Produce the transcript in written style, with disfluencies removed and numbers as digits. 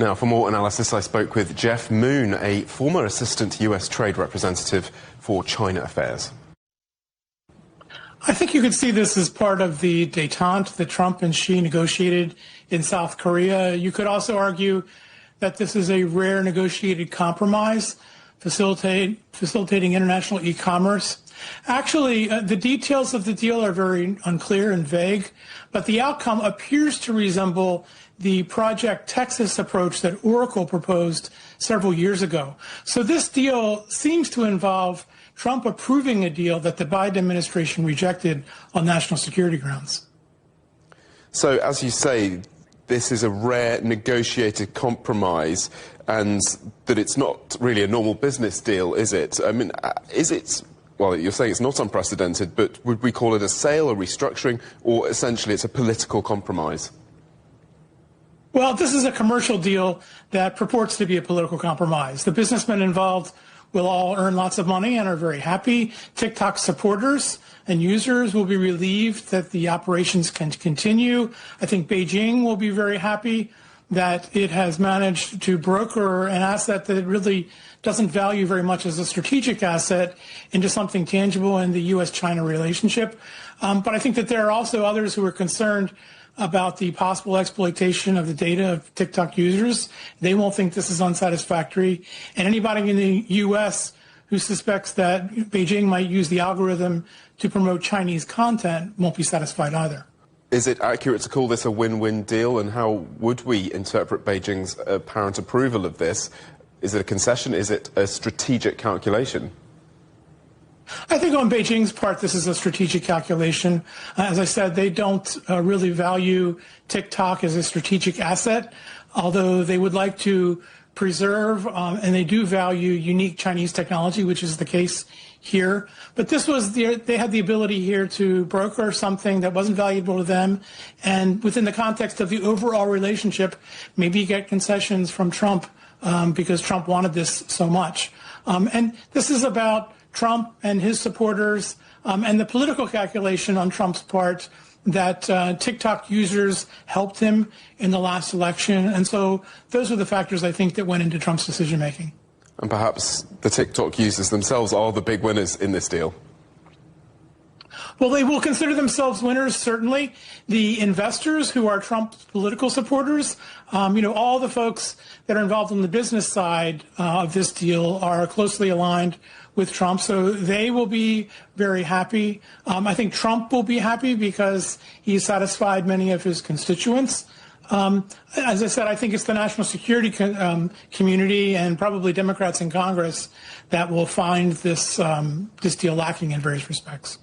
Now, for more analysis, I spoke with Jeff Moon, a former assistant US trade representative for China affairs. I think you could see this as part of the détente that Trump and Xi negotiated in South Korea. You could also argue that this is a rare negotiated compromise facilitating international e-commerce. Actually, the details of the deal are very unclear and vague, but the outcome appears to resemble the Project Texas approach that Oracle proposed several years ago. So this deal seems to involve Trump approving a deal that the Biden administration rejected on national security grounds. So, as you say, this is a rare negotiated compromise, and that it's not really a normal business deal, is it? I mean, is it? Well, you're saying it's not unprecedented, but would we call it a sale, a restructuring, or essentially it's a political compromise? Well, this is a commercial deal that purports to be a political compromise. The businessmen involved will all earn lots of money and are very happy. TikTok supporters and users will be relieved that the operations can continue. I think Beijing will be very happy that it has managed to broker an asset that it really doesn't value very much as a strategic asset into something tangible in the U.S.-China relationship. But I think that there are also others who are concerned about the possible exploitation of the data of TikTok users. They won't think this is unsatisfactory. And anybody in the U.S. who suspects that Beijing might use the algorithm to promote Chinese content won't be satisfied either. Is it accurate to call this a win-win deal, and how would we interpret Beijing's apparent approval of this? Is it a concession? Is it a strategic calculation? I think on Beijing's part, this is a strategic calculation. As I said, they don't really value TikTok as a strategic asset, although they would like to preserve, and they do value unique Chinese technology, which is the case here. But this was they had the ability here to broker something that wasn't valuable to them, and within the context of the overall relationship, maybe get concessions from Trump because Trump wanted this so much. And this is about Trump and his supporters and the political calculation on Trump's part that TikTok users helped him in the last election. And so those are the factors, I think, that went into Trump's decision-making. And perhaps the TikTok users themselves are the big winners in this deal. Well, they will consider themselves winners, certainly. The investors who are Trump's political supporters, all the folks that are involved on the business side of this deal are closely aligned with Trump, so they will be very happy. I think Trump will be happy because he's satisfied many of his constituents. As I said, I think it's the national security community and probably Democrats in Congress that will find this deal lacking in various respects.